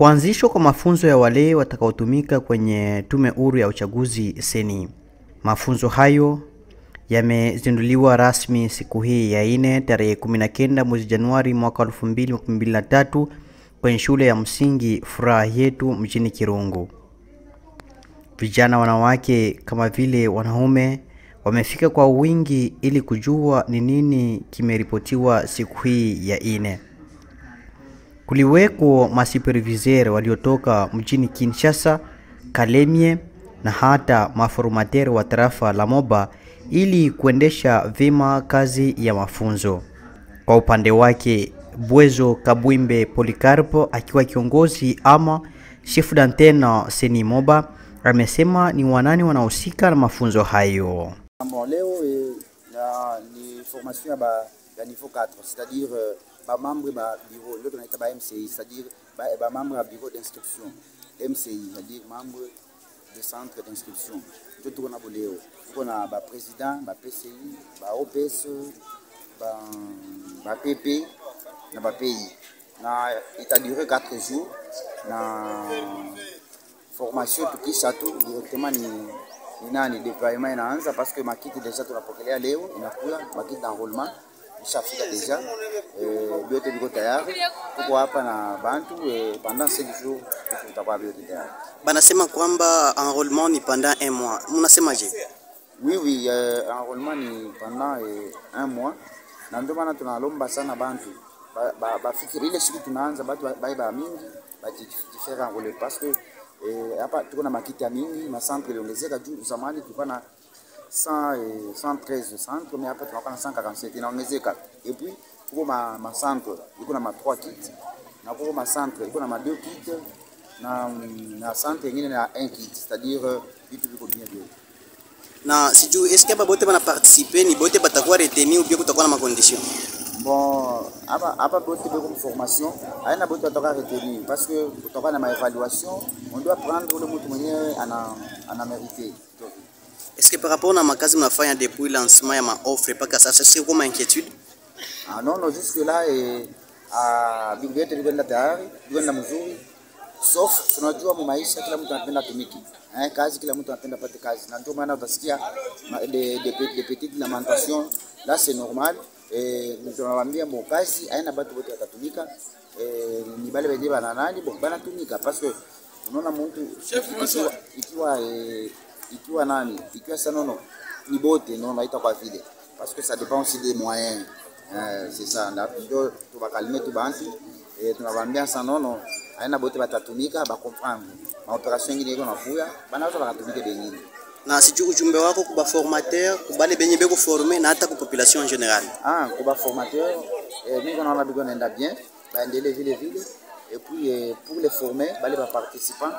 Kuanzishwa kwa mafunzo ya wale watakaotumika kwenye tume huru ya uchaguzi seni. Mafunzo hayo yamezinduliwa rasmi siku hii ya 4 tarehe 19 mwezi Januari mwaka 2023 kwenye shule ya msingi Furaha Yetu mjini Kirungu. Vijana wanawake kama vile wanaume wamefika kwa wingi ili kujua ni nini kimeripotiwa siku hii ya 4. Kuliweko masuperviseur waliotoka mjini Kinshasa, Kalemie na hata maformateur wa tarafa la Moba ili kuendesha vema kazi ya mafunzo. Kwa upande wake, Bwezo Kabwimbe Polikarpo akiwa kiongozi ama chef d'antenne seni Moba amesema ni wanani wanahusika na mafunzo hayo. Leo ni formation ya niveau 4, c'est-à-dire ba membre ba bureau, le qu'on ba MCI, c'est-à-dire ba membre à bureau d'instruction, MCI, c'est-à-dire membre de centre d'instruction. Tout on a boleo. On a ba président, ba PCI, ba OPS, ba PP, na ba PI. Na il a duré 4 jours. Na formation tout qui château directement ni déploiement inaanza parce que makiti déjà tunapokelea leo inakuwa makiti d'enrôlement ishafika deja biote biko tayari tuko hapa na bantu pendant 5 jours tutakuwa biote tayari. Banasema kwamba enrôlement ni pendant 1 mois. Mnasemaje? Oui, enrôlement ni pendant 1 mois. Na ndio maana tunalomba sana bantu bafikiri ile siku tunaanza batu ba mingi bajifera enrôler parce que hapa tuko na makiti ya mingi na centre iliongezeka juu zamani tulikuwa na 113 centre mais hapa tunakuwa na 147 inaongezeka. Et puis tuko ma centre iko na ma 3 kits na tuko ma centre iko na ma 2 kits na centre nyingine na 1 kit, c'est-à-dire vitu viko bien. Na sijui est-ce que bote bana participer ni bote batakuwa retenir ou bien kutakuwa na ma condition? Bon, hapa bote biko formation haina bote batakuwa retenir parce que kutakuwa na ma évaluation, on doit prendre le mtu mwenyewe ana mérité. Est-ce que par rapport à ma case mnafanya depuis lancement ya ma offre paka sasa c'est comme inquiétude? Ah non, jusque là bingete bigenda tayari, bigenda mzuri. Sauf tunajua mu maisha kila mtu anapenda tumiki. Kazi kila mtu anapenda pate kazi. Na ndio maana utasikia des petites lamentations, là c'est normal. Tunawaambia mo kazi haina batu wote watatumika. Ni bale wenyewe bana nani bon banatumika parce que unaona mtu ikiwa nani ikiwa sana no ni bote non naita kwa vile parce que ça dépend aussi des moyens. C'est ça ndio tubakalime tu bantu tunawaambia sana no haina bote batatumika ba comprendre ma operation nyingine iko nafuya banaweza bakatumike bengine. Na sijui ujumbe wako kuba formateur kubale benye beko former na hata ku population en général? Kuba formateur mimi naona biko naenda bien baendelee vile et puis pour les former bale ba participants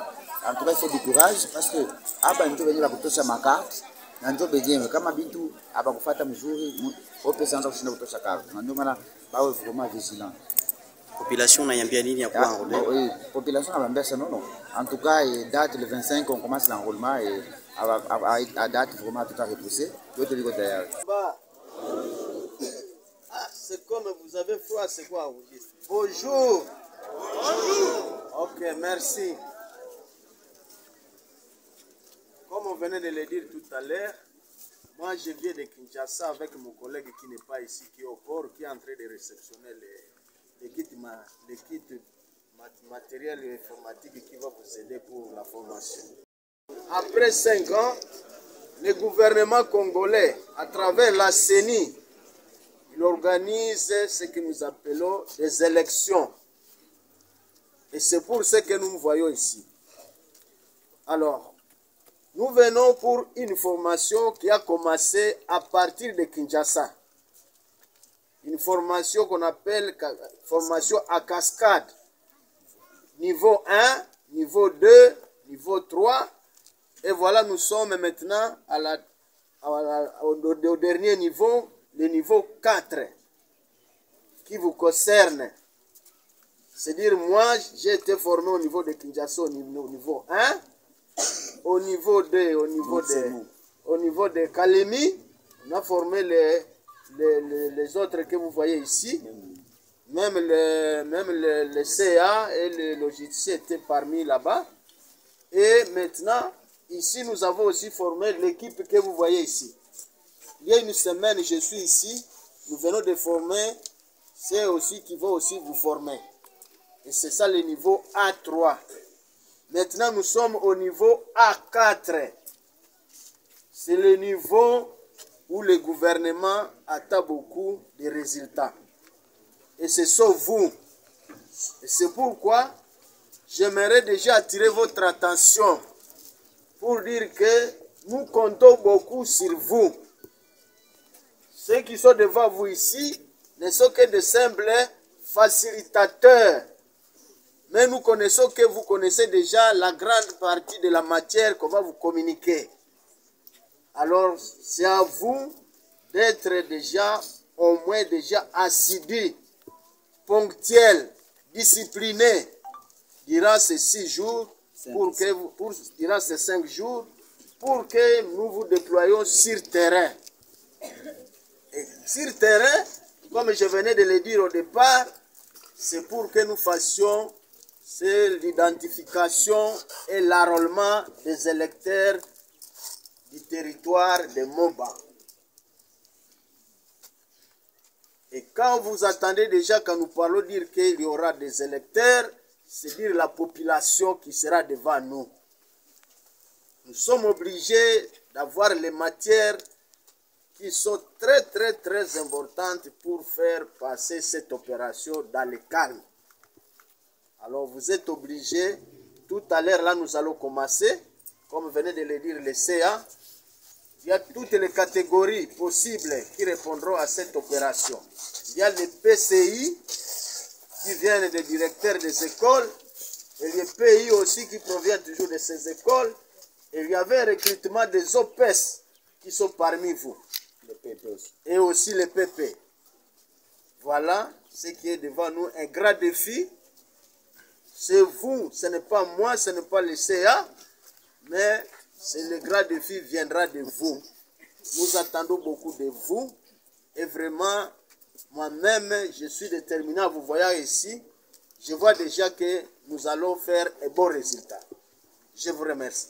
en tout cas il faut du courage parce que aba ndio wenyewe bakutosha makarte na ndio benyewe kama bintu aba kufuata mzuri opesa anza kushinda kutosha carte na ndio maana bawe vraiment vigilant. Population naiambia nini ya kwa enrôler? Oui, population anambia ça non. En tout cas date le 25 on commence l'enrôlement et à date vraiment tout à repousser. Tout est tayari. C'est comme vous avez froid, c'est quoi vous dites? Bonjour. Bonjour. Ok, merci. Comme on venait de le dire tout à l'heure, moi je viens de Kinshasa avec mon collègue qui n'est pas ici, qui est au port, qui est en train de réceptionner les kits matériel et informatique qui va vous aider pour la formation. Après 5 ans, le gouvernement congolais, à travers la CENI, il organise ce que nous appelons des élections. Et c'est pour ce que nous voyons ici. Alors, nous venons pour une formation qui a commencé à partir de Kinshasa. Une formation qu'on appelle formation à cascade. Niveau 1, niveau 2, niveau 3. Et voilà, nous sommes maintenant au dernier niveau, le niveau 4, qui vous concerne. C'est-à-dire, moi, j'ai été formé au niveau de Kinshasa, au niveau 1, au niveau 2, au niveau de Kalemi. On a formé les autres que vous voyez ici. Même le CA et le logiciel étaient parmi là-bas. Et maintenant, ici, nous avons aussi formé l'équipe que vous voyez ici. Il y a une semaine, je suis ici. Nous venons de former ceux aussi qui vont aussi vous former. Et c'est ça le niveau A3. Maintenant, nous sommes au niveau A4. C'est le niveau où le gouvernement attend beaucoup de résultats. Et c'est ça vous. Et c'est pourquoi j'aimerais déjà attirer votre attention pour dire que nous comptons beaucoup sur vous. Ceux qui sont devant vous ici ne sont que de simples facilitateurs. Mais nous connaissons que vous connaissez déjà la grande partie de la matière qu'on va vous communiquer. Alors, c'est à vous d'être déjà, au moins déjà assidu, ponctuel, discipliné durant ces 6 jours, durant ces 5 jours, pour que nous vous déployions sur terrain. Et sur terrain, comme je venais de le dire au départ, c'est pour que nous fassions l'identification et l'enrôlement des électeurs du territoire de Moba. Et quand vous attendez déjà, quand nous parlons dire qu'il y aura des électeurs, c'est dire la population qui sera devant nous. Nous sommes obligés d'avoir les matières qui sont très importantes pour faire passer cette opération dans le calme. Alors vous êtes obligés, tout à l'heure là nous allons commencer, comme venait de le dire le CA, il y a toutes les catégories possibles qui répondront à cette opération. Il y a les PCI qui viennent des directeurs des écoles, et les PI aussi qui proviennent toujours de ces écoles, et il y avait un recrutement des OPES qui sont parmi vous, et aussi les PP. Voilà ce qui est devant nous, un grand défi. C'est vous, ce n'est pas moi, ce n'est pas le CA, mais le grand défi viendra de vous. Nous attendons beaucoup de vous, et vraiment, moi-même, je suis déterminé à vous voir ici. Je vois déjà que nous allons faire un bon résultat. Je vous remercie.